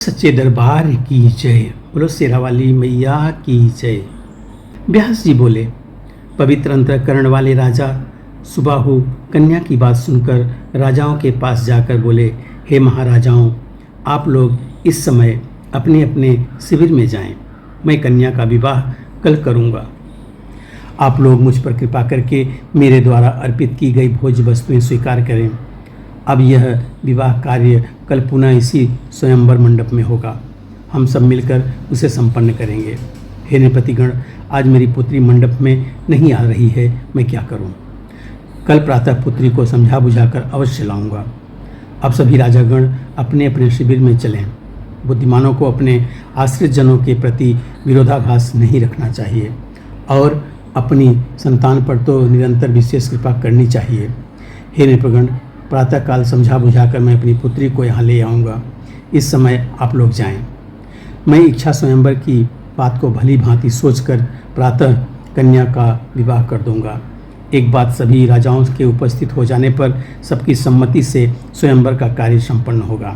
सच्चे दरबार की जय। बोलो शेरा वाली मैया की जय। व्यास जी बोले, पवित्र अंतःकरण वाले राजा सुबाहु कन्या की बात सुनकर राजाओं के पास जाकर बोले, हे महाराजाओं, आप लोग इस समय अपने अपने शिविर में जाएं। मैं कन्या का विवाह कल करूंगा। आप लोग मुझ पर कृपा करके मेरे द्वारा अर्पित की गई भोज्य वस्तुएं स्वीकार करें। अब यह विवाह कार्य कल पुनः इसी स्वयंवर मंडप में होगा। हम सब मिलकर उसे संपन्न करेंगे। हे नृपतिगण, आज मेरी पुत्री मंडप में नहीं आ रही है, मैं क्या करूं? कल प्रातः पुत्री को समझा बुझाकर अवश्य लाऊंगा। अब सभी राजागण अपने अपने शिविर में चलें। बुद्धिमानों को अपने आश्रित जनों के प्रति विरोधाभास नहीं रखना चाहिए और अपनी संतान पर तो निरंतर विशेष कृपा करनी चाहिए। हे नृपगण, प्रातःकाल समझा बुझाकर मैं अपनी पुत्री को यहाँ ले आऊँगा। इस समय आप लोग जाएं। मैं इच्छा स्वयंवर की बात को भली भांति सोचकर प्रातः कन्या का विवाह कर दूंगा। एक बात, सभी राजाओं के उपस्थित हो जाने पर सबकी सम्मति से स्वयंवर का कार्य संपन्न होगा।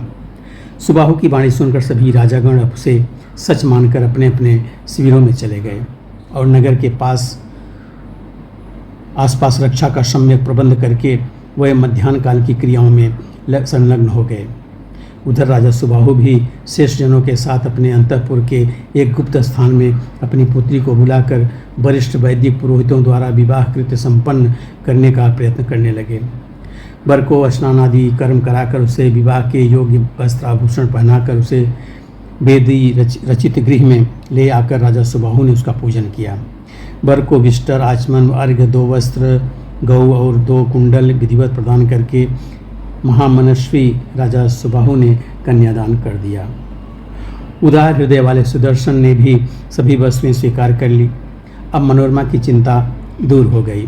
सुबाहु की वाणी सुनकर सभी राजागण उसे सच मानकर अपने अपने शिविरों में चले गए और नगर के आसपास रक्षा का सम्यक प्रबंध करके वह मध्याह्न काल की क्रियाओं में संलग्न हो गए। उधर राजा सुबाहु भी शेष जनों के साथ अपने अंतःपुर के एक गुप्त स्थान में अपनी पुत्री को बुलाकर वरिष्ठ वैदिक पुरोहितों द्वारा विवाह कृत्य संपन्न करने का प्रयत्न करने लगे। वर को स्नान आदि कर्म कराकर उसे विवाह के योग्य वस्त्र आभूषण पहनाकर उसे वेदी रचित गृह में ले आकर राजा सुबाहु ने उसका पूजन किया। वर को विष्टर, आचमन, अर्घ्य, 2 वस्त्र, गौ और 2 कुंडल विधिवत प्रदान करके महामनस्वी राजा सुबाहु ने कन्यादान कर दिया। उदार हृदय वाले सुदर्शन ने भी सभी वस्तुएं स्वीकार कर ली। अब मनोरमा की चिंता दूर हो गई।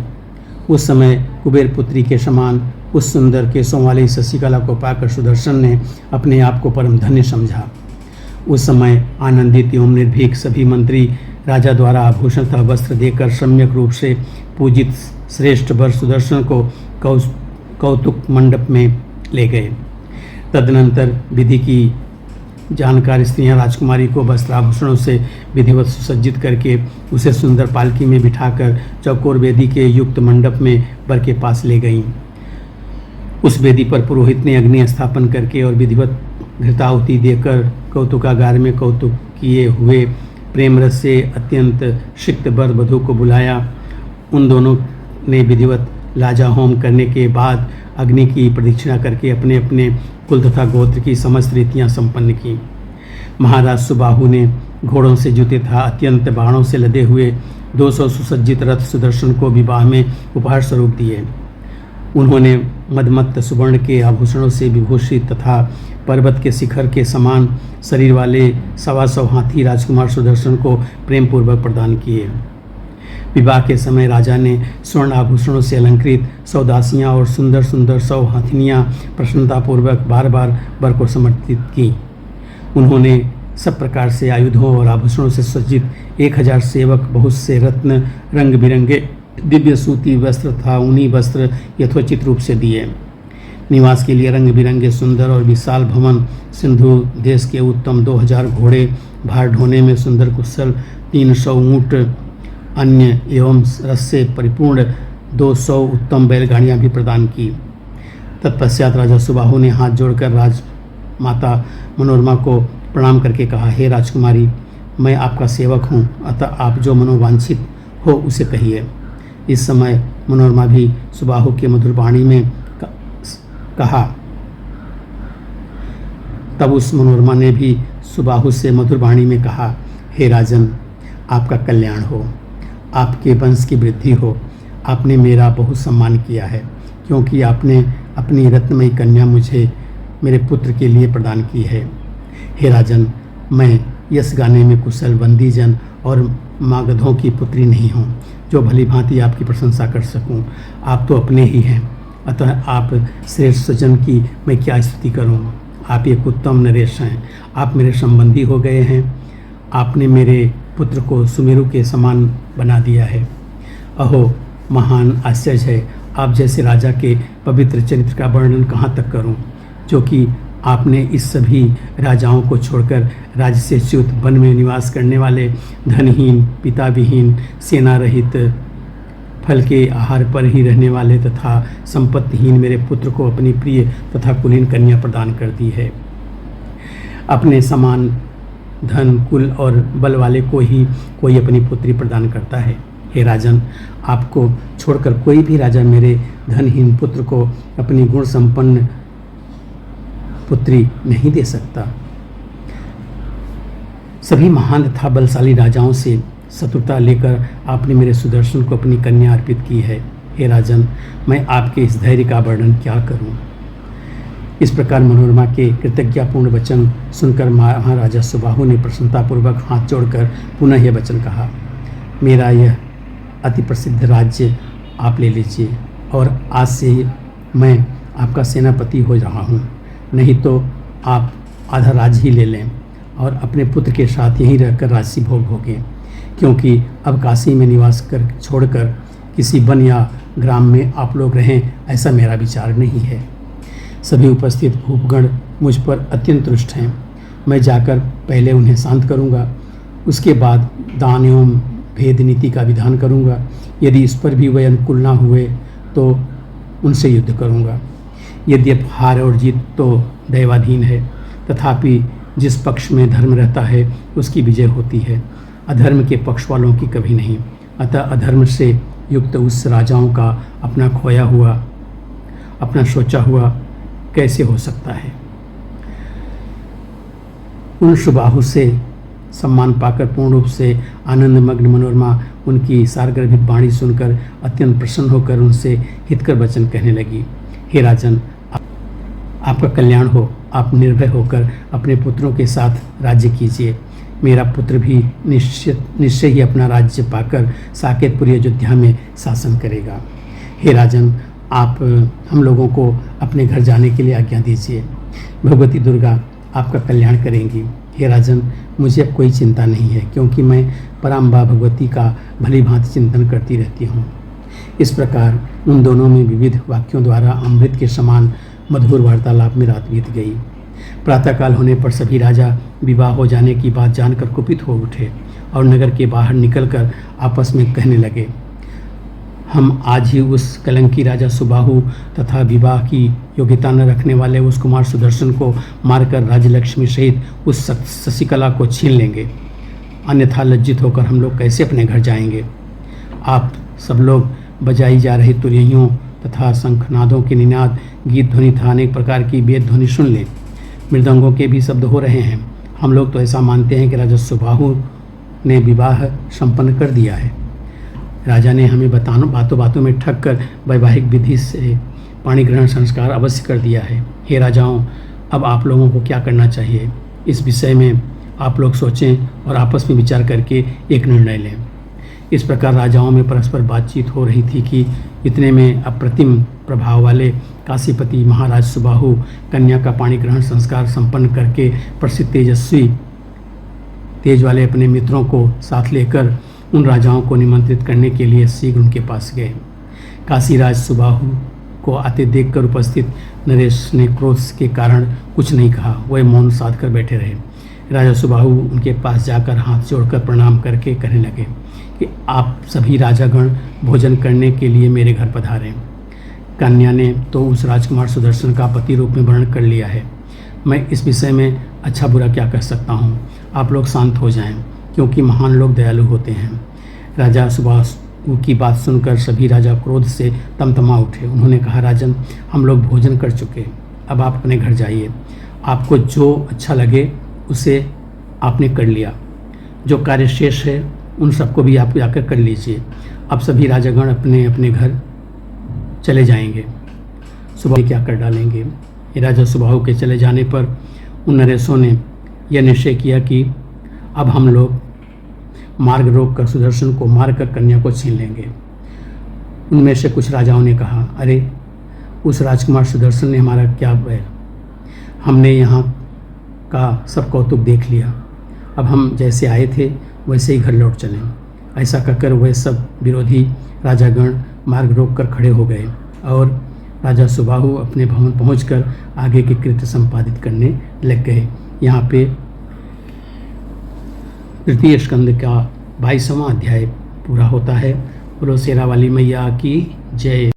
उस समय कुबेर पुत्री के समान उस सुंदर केसों वाली शशिकला को पाकर सुदर्शन ने अपने आप को परम धन्य समझा। उस समय आनंदित एवं निर्भीक सभी मंत्री राजा द्वारा आभूषण तथा वस्त्र देकर सम्यक रूप से पूजित श्रेष्ठ वर सुदर्शन को कौतुक मंडप में ले गए। तदनंतर विधि की जानकार स्त्रियां राजकुमारी को वस्त्राभूषणों से विधिवत सुसज्जित करके उसे सुंदर पालकी में बिठाकर चौकोर वेदी के युक्त मंडप में वर के पास ले गईं। उस वेदी पर पुरोहित ने अग्नि स्थापन करके और विधिवत घृताहुति देकर कौतुकागार में कौतुक किए हुए प्रेम रस से अत्यंत सिक्त वर वधू को बुलाया। उन दोनों ने विधिवत लाजा होम करने के बाद अग्नि की प्रदक्षिणा करके अपने अपने कुल तथा गोत्र की समस्त रीतियां संपन्न की। महाराज सुबाहु ने घोड़ों से जुते तथा अत्यंत बाणों से लदे हुए 200 सुसज्जित रथ सुदर्शन को विवाह में उपहार स्वरूप दिए। उन्होंने मदमत्त सुवर्ण के आभूषणों से विभूषित तथा पर्वत के शिखर के समान शरीर वाले 125 हाथी राजकुमार सुदर्शन को प्रेम पूर्वक प्रदान किए। विवाह के समय राजा ने स्वर्ण आभूषणों से अलंकृत 100 दासियां और सुंदर सुंदर 100 हाथिनियां प्रसन्नतापूर्वक बार बार वर को समर्पित की। उन्होंने सब प्रकार से आयुधों और आभूषणों से सज्जित 1000 सेवक, बहुत से रत्न, रंग बिरंगे दिव्य सूती वस्त्र तथा ऊनी वस्त्र यथोचित रूप से दिए। निवास के लिए रंग बिरंगे सुंदर और विशाल भवन, सिंधु देश के उत्तम 2000 घोड़े, भार ढोने में सुंदर कुशल 300 ऊँट, अन्य एवं रस से परिपूर्ण 200 उत्तम बैलगाड़ियाँ भी प्रदान की। तत्पश्चात राजा सुबाहु ने हाथ जोड़कर राजमाता मनोरमा को प्रणाम करके कहा, हे राजकुमारी, मैं आपका सेवक हूँ, अतः आप जो मनोवांछित हो उसे कहिए। इस समय मनोरमा भी सुबाहु के मधुर वाणी में कहा। तब उस मनोरमा ने भी सुबाहु से मधुर वाणी में कहा, हे राजन, आपका कल्याण हो, आपके वंश की वृद्धि हो। आपने मेरा बहुत सम्मान किया है, क्योंकि आपने अपनी रत्नमयी कन्या मुझे मेरे पुत्र के लिए प्रदान की है। हे राजन, मैं यश गाने में कुशल बंदीजन और मागधों की पुत्री नहीं हूँ, जो भली भांति आपकी प्रशंसा कर सकूँ। आप तो अपने ही हैं, अतः आप श्रेष्ठ सज्जन की मैं क्या स्तुति करूँ। आप एक उत्तम नरेश हैं, आप मेरे संबंधी हो गए हैं। आपने मेरे पुत्र को सुमेरु के समान बना दिया है। अहो, महान आश्चर्य है, आप जैसे राजा के पवित्र चरित्र का वर्णन कहाँ तक करूँ, जो कि आपने इस सभी राजाओं को छोड़कर राज्य से च्युत वन में निवास करने वाले धनहीन, पिता विहीन, सेना रहित, फल के आहार पर ही रहने वाले तथा संपत्तिहीन मेरे पुत्र को अपनी प्रिय तथा कुलीन कन्या प्रदान कर दी है। अपने समान धन, कुल और बल वाले को ही कोई अपनी पुत्री प्रदान करता है। हे राजन, आपको छोड़कर कोई भी राजा मेरे धनहीन पुत्र को अपनी गुण संपन्न पुत्री नहीं दे सकता। सभी महान तथा बलशाली राजाओं से शत्रुता लेकर आपने मेरे सुदर्शन को अपनी कन्या अर्पित की है। हे राजन, मैं आपके इस धैर्य का वर्णन क्या करूं। इस प्रकार मनोरमा के कृतज्ञतापूर्ण वचन सुनकर महाराजा सुबाहु ने प्रसन्नतापूर्वक हाथ जोड़कर पुनः यह वचन कहा, मेरा यह अति प्रसिद्ध राज्य आप ले लीजिए और आज से मैं आपका सेनापति हो रहा हूँ। नहीं तो आप आधा राज्य ही ले लें और अपने पुत्र के साथ यहीं रहकर राजसी भोग भोगें, क्योंकि अब काशी में निवास कर छोड़कर किसी वन या ग्राम में आप लोग रहें, ऐसा मेरा विचार नहीं है। सभी उपस्थित भूपगण मुझ पर अत्यंत रुष्ट हैं। मैं जाकर पहले उन्हें शांत करूंगा, उसके बाद दान एवं भेद नीति का विधान करूंगा। यदि इस पर भी वे अनुकूल ना हुए तो उनसे युद्ध करूंगा। यद्यपि हार और जीत तो दैवाधीन है, तथापि जिस पक्ष में धर्म रहता है उसकी विजय होती है, अधर्म के पक्ष वालों की कभी नहीं। अतः अधर्म से युक्त उस राजाओं का अपना खोया हुआ, अपना सोचा हुआ कैसे हो सकता है। उन सुबाहु से सम्मान पाकर पूर्ण रूप से आनंदमग्न मनोरमा उनकी सारगर्भित वाणी सुनकर अत्यंत प्रसन्न होकर उनसे हितकर वचन कहने लगी। हे राजन, आपका कल्याण हो। आप निर्भय होकर अपने पुत्रों के साथ राज्य कीजिए। मेरा पुत्र भी निश्चय ही अपना राज्य पाकर साकेतपुरी अयोध्या में शासन करेगा। हे राजन, आप हम लोगों को अपने घर जाने के लिए आज्ञा दीजिए। भगवती दुर्गा आपका कल्याण करेंगी। हे राजन, मुझे अब कोई चिंता नहीं है, क्योंकि मैं पराम्बा भगवती का भली भांति चिंतन करती रहती हूँ। इस प्रकार उन दोनों में विविध वाक्यों द्वारा अमृत के समान मधुर वार्तालाप में रात बीत गई। प्रातःकाल होने पर सभी राजा विवाह हो जाने की बात जानकर कुपित हो उठे और नगर के बाहर निकलकर आपस में कहने लगे, हम आज ही उस कलंकी राजा सुबाहु तथा विवाह की योग्यता न रखने वाले उस कुमार सुदर्शन को मारकर राजलक्ष्मी सहित उस शशिकला को छीन लेंगे, अन्यथा लज्जित होकर हम लोग कैसे अपने घर जाएंगे। आप सब लोग बजाई जा रही तुरहियों तथा शंखनादों के निनाद, गीत ध्वनि तथा अनेक प्रकार की वेद ध्वनि सुन लें। मृदंगों के भी शब्द हो रहे हैं। हम लोग तो ऐसा मानते हैं कि राजा सुबाहु ने विवाह संपन्न कर दिया है। राजा ने हमें बातों बातों में ठग कर वैवाहिक विधि से पाणी ग्रहण संस्कार अवश्य कर दिया है। हे राजाओं, अब आप लोगों को क्या करना चाहिए, इस विषय में आप लोग सोचें और आपस में विचार करके एक निर्णय लें। इस प्रकार राजाओं में परस्पर बातचीत हो रही थी कि इतने में अप्रतिम प्रभाव वाले काशीपति महाराज सुबाहु कन्या का पाणी ग्रहण संस्कार संपन्न करके प्रसिद्ध तेजस्वी तेज वाले अपने मित्रों को साथ लेकर उन राजाओं को निमंत्रित करने के लिए शीघ्र उनके पास गए। काशीराज सुबाहु को आते देखकर उपस्थित नरेश ने क्रोध के कारण कुछ नहीं कहा, वह मौन साध कर बैठे रहे। राजा सुबाहु उनके पास जाकर हाथ जोड़कर प्रणाम करके कहने लगे कि आप सभी राजागण भोजन करने के लिए मेरे घर पधारें। कन्या ने तो उस राजकुमार सुदर्शन का पति रूप में वर्णन कर लिया है। मैं इस विषय में अच्छा बुरा क्या कह सकता हूँ। आप लोग शांत हो जाएं, क्योंकि महान लोग दयालु होते हैं। राजा सुबाहु की बात सुनकर सभी राजा क्रोध से तमतमा उठे। उन्होंने कहा, राजन, हम लोग भोजन कर चुके, अब आप अपने घर जाइए। आपको जो अच्छा लगे उसे आपने कर लिया, जो कार्य शेष है उन सबको भी आप जाकर कर लीजिए। अब सभी राजागण अपने अपने घर चले जाएंगे, सुबह क्या कर डालेंगे। ये राजा सुबाहु के चले जाने पर उन नरेशों ने यह निश्चय किया कि अब हम लोग मार्ग रोक कर सुदर्शन को मारकर कन्या को छीन लेंगे। उनमें से कुछ राजाओं ने कहा, अरे उस राजकुमार सुदर्शन ने हमारा क्या बैर, हमने यहाँ का सब कौतुक देख लिया, अब हम जैसे आए थे वैसे ही घर लौट चलें। ऐसा कहकर वह सब विरोधी राजागण मार्ग रोक कर खड़े हो गए और राजा सुबाहु अपने भवन पहुंचकर आगे के कृत्य संपादित करने लग गए। यहाँ पे तृतीय स्कंद का 22वां अध्याय पूरा होता है। बोलो शेरा वाली मैया की जय।